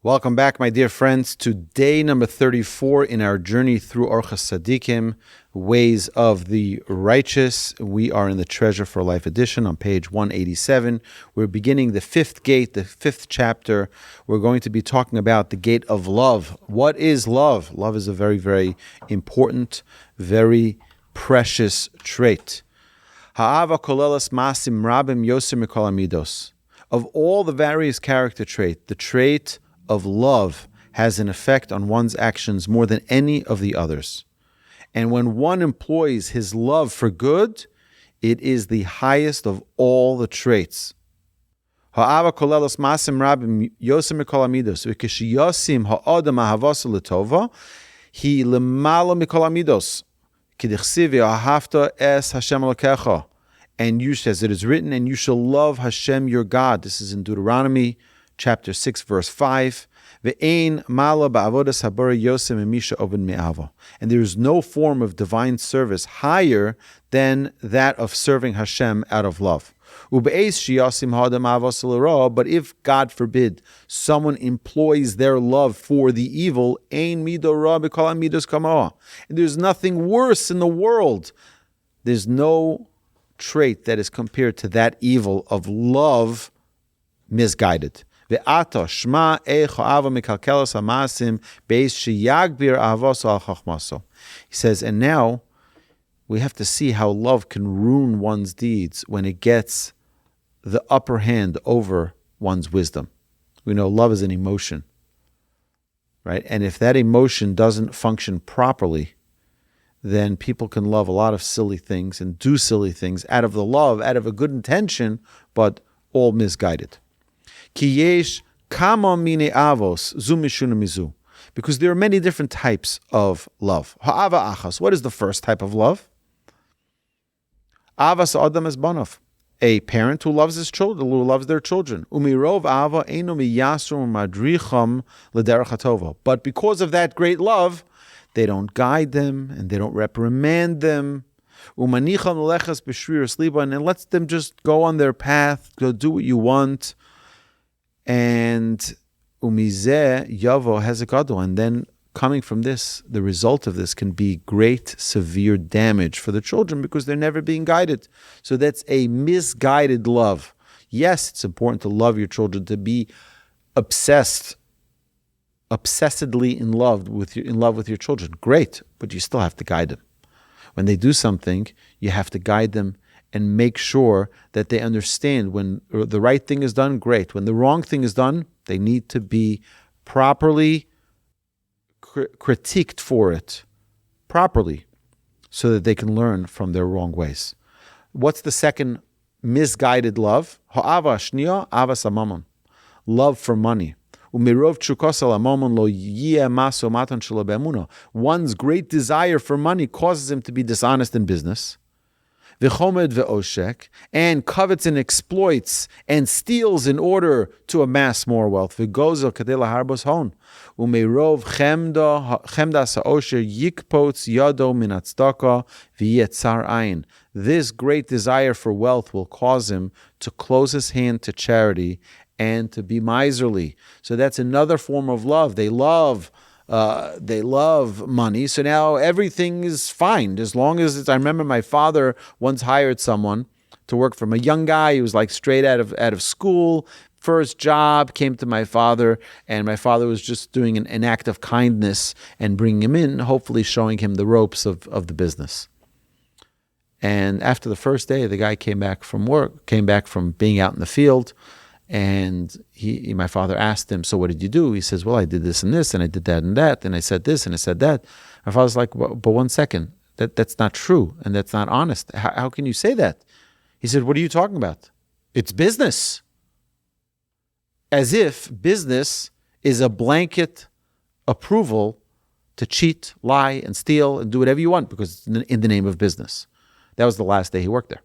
Welcome back, my dear friends, to day number 34 in our journey through Orchos Tzaddikim, Ways of the Righteous. We are in the Treasure for Life edition on page 187. We're beginning the fifth gate, the fifth chapter. We're going to be talking about the gate of love. What is love? Love is a very, very important, very precious trait. Ha'ava kolelas masim rabim yoser mikol amidos. Of all the various character traits, the trait of love has an effect on one's actions more than any of the others. And when one employs his love for good, it is the highest of all the traits. Ha'ava kolelos masim rabim yoser mikol amidos v'kishiyosim ha'odam ahavasu l'tova hi lemala mikol amidos k'dichsiv v'ahavta es Hashem Elokecha. And you, as it is written, and you shall love Hashem your God. This is in Deuteronomy chapter 6, verse 5. And there is no form of divine service higher than that of serving Hashem out of love. But if, God forbid, someone employs their love for the evil, and there's nothing worse in the world. There's no trait that is compared to that evil of love misguided. He says, and now we have to see how love can ruin one's deeds when it gets the upper hand over one's wisdom. We know love is an emotion, right? And if that emotion doesn't function properly, then people can love a lot of silly things and do silly things out of the love, out of a good intention, but all misguided. Because there are many different types of love. Ha'ava achas. What is the first type of love? Avas adam es banav. A parent who loves his children, who loves their children. Umirov ava eino miyasrum madricham l'derech hatova. But because of that great love, they don't guide them and they don't reprimand them. Umanicham lechas b'shrir sliban, and lets them just go on their path, go do what you want. And umizeh yavo hezekado, and then coming from this, the result of this can be great, severe damage for the children because they're never being guided. So that's a misguided love. Yes, it's important to love your children, to be obsessedly in love with your children. Great, but you still have to guide them. When they do something, you have to guide them and make sure that they understand when the right thing is done, great. When the wrong thing is done, they need to be properly critiqued for it, properly, so that they can learn from their wrong ways. What's the second misguided love? Ha'ava shniya avas hamamon. Love for money. One's great desire for money causes him to be dishonest in business. And covets and exploits and steals in order to amass more wealth. This great desire for wealth will cause him to close his hand to charity and to be miserly. So that's another form of love. They love money, so now everything is fine as long as I remember my father once hired someone to work for him, a young guy. He was like straight out of school, first job, came to my father, and my father was just doing an act of kindness and bringing him in, hopefully showing him the ropes of the business. And after the first day, the guy came back from being out in the field. And my father asked him, so what did you do? He says, well, I did this and this, and I did that and that, and I said this and I said that. My father's like, well, but 1 second, that's not true, and that's not honest. How can you say that? He said, what are you talking about? It's business. As if business is a blanket approval to cheat, lie, and steal, and do whatever you want, because it's in the name of business. That was the last day he worked there.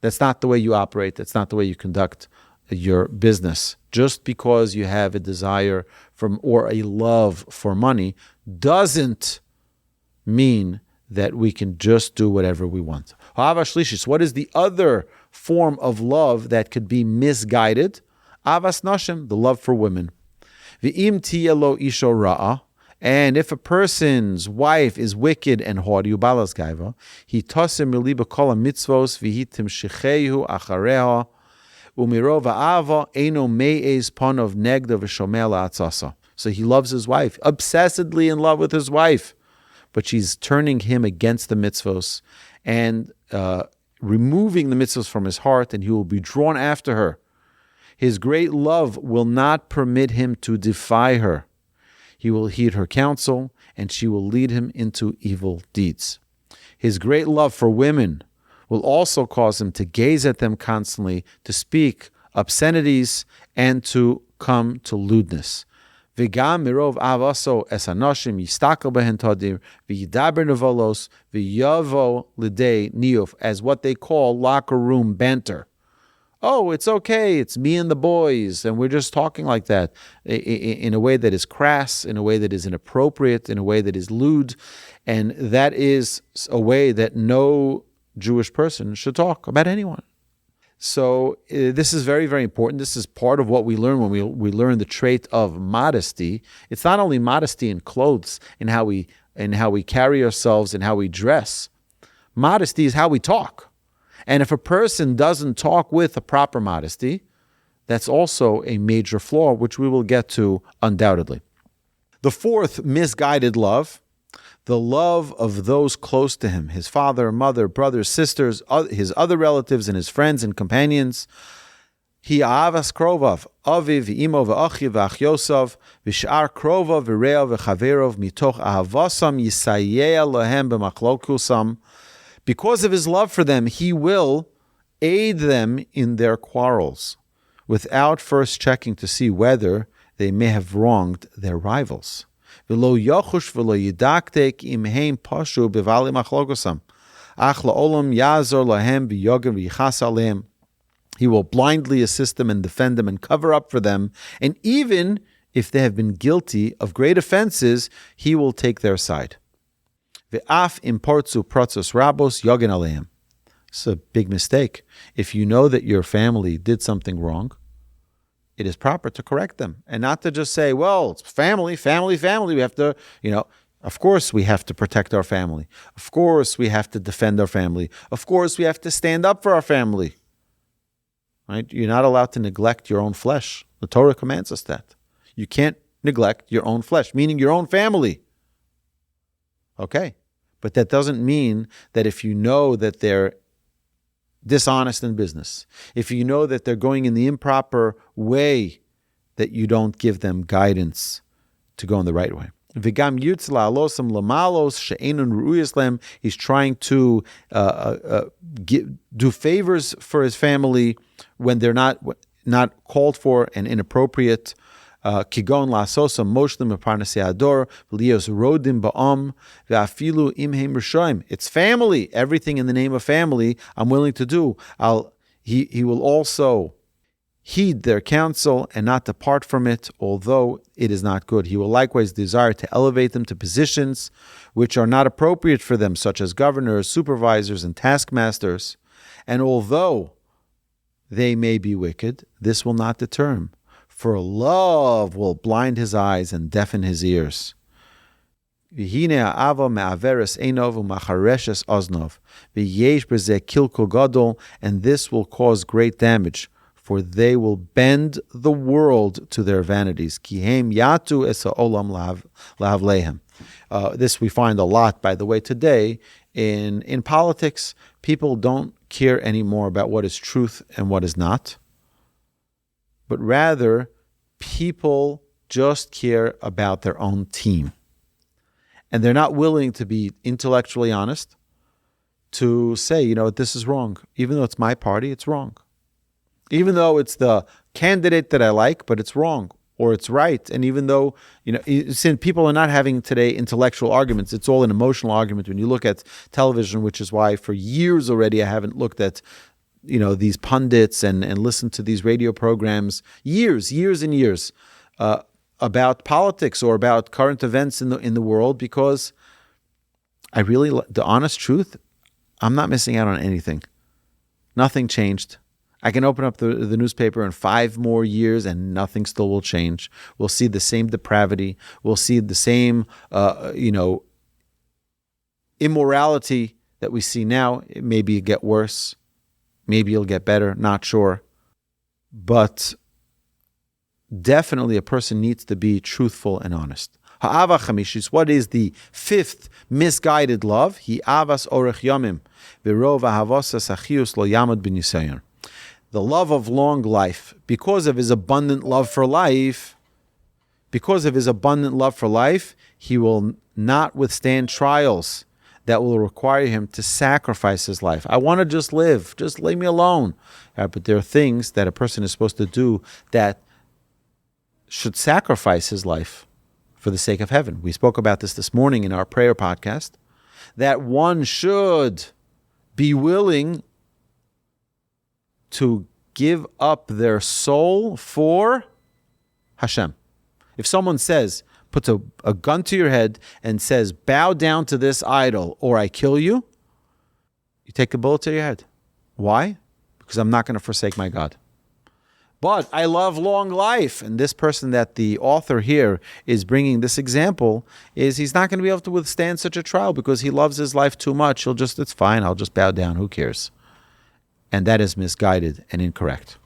That's not the way you operate. That's not the way you conduct your business. Just because you have a desire or a love for money doesn't mean that we can just do whatever we want. What is the other form of love that could be misguided? Avas nashim, the love for women. V'im tiya lo isho ra'a, and if a person's wife is wicked and haughty, ubalas gaiva, he tosim miliba kol mitzvos v'hitim shechehu achareha, umirov ha'ava eno me'ez ponov negda v'shomel ha'atzasa. So he loves his wife, obsessedly in love with his wife, but she's turning him against the mitzvos and removing the mitzvos from his heart, and he will be drawn after her. His great love will not permit him to defy her. He will heed her counsel, and she will lead him into evil deeds. His great love for women will also cause him to gaze at them constantly, to speak obscenities, and to come to lewdness. V'gam mirov avaso es hanoshim yistakel behen tadir v'yidaber nevolos v'yavo l'dei niyuf, as what they call locker room banter. Oh, it's okay, it's me and the boys, and we're just talking like that in a way that is crass, in a way that is inappropriate, in a way that is lewd, and that is a way that no Jewish person should talk about anyone. So this is very, very important. This is part of what we learn when we learn the trait of modesty. It's not only modesty in clothes, in how we carry ourselves and how we dress. Modesty is how we talk. And if a person doesn't talk with a proper modesty, that's also a major flaw, which we will get to undoubtedly. The fourth, misguided love, the love of those close to him, his father, mother, brothers, sisters, his other relatives, and his friends and companions. He ahavas krovav, aviv, imo, v'achiv, v'achyosav, v'shar krovav, v'reav, v'chaverov, mitoch ahavasam, yisayea lohem b'machlokusam. Because of his love for them, he will aid them in their quarrels, without first checking to see whether they may have wronged their rivals. V'lo yochush v'lo yidaktek imheim pashu b'vali machlokosam. Ach la'olam yazor lahem v'yogem v'yichas aleim. He will blindly assist them and defend them and cover up for them. And even if they have been guilty of great offenses, he will take their side. Ve'af importzu protzos rabos yogen aleim. It's a big mistake. If you know that your family did something wrong, it is proper to correct them and not to just say, well, it's family. We have to, of course we have to protect our family. Of course we have to defend our family. Of course we have to stand up for our family. Right? You're not allowed to neglect your own flesh. The Torah commands us that. You can't neglect your own flesh, meaning your own family. Okay. But that doesn't mean that if you know that they're dishonest in business, if you know that they're going in the improper way, that you don't give them guidance to go in the right way. He's trying to do favors for his family when they're not called for and inappropriate. Kigon la'asosa moshlim eparnasei ador v'lios rodim ba'am ve'afilu imheim rishoim. It's family. Everything in the name of family I'm willing to do. He will also heed their counsel and not depart from it, although it is not good. He will likewise desire to elevate them to positions which are not appropriate for them, such as governors, supervisors, and taskmasters. And although they may be wicked, this will not deter him. For love will blind his eyes and deafen his ears. And this will cause great damage, for they will bend the world to their vanities. This we find a lot, by the way, today in politics. People don't care anymore about what is truth and what is not. But rather, people just care about their own team. And they're not willing to be intellectually honest, to say, this is wrong. Even though it's my party, it's wrong. Even though it's the candidate that I like, but it's wrong, or it's right. And even though, since people are not having today intellectual arguments, it's all an emotional argument. When you look at television, which is why for years already I haven't looked at these pundits and listen to these radio programs years and years about politics or about current events in the world, because the honest truth, I'm not missing out on anything. Nothing changed. I can open up the newspaper in 5 more years and nothing still will change. We'll see the same depravity. We'll see the same, immorality that we see now. Maybe it'll get worse. Maybe it'll get better. Not sure. But definitely a person needs to be truthful and honest. Ha'ava chamishis, what is the 5th misguided love? Hi avas orech yomim, v'rov ahavosas achius lo yamad b'nisayon. The love of long life. Because of his abundant love for life, he will not withstand trials that will require him to sacrifice his life. I want to just live. Just leave me alone. But there are things that a person is supposed to do that should sacrifice his life for the sake of heaven. We spoke about this morning in our prayer podcast, that one should be willing to give up their soul for Hashem. If someone puts a gun to your head and says, bow down to this idol or I kill you, you take a bullet to your head. Why? Because I'm not going to forsake my God. But I love long life. And this person that the author here is bringing this example he's not going to be able to withstand such a trial because he loves his life too much. It's fine. I'll just bow down. Who cares? And that is misguided and incorrect.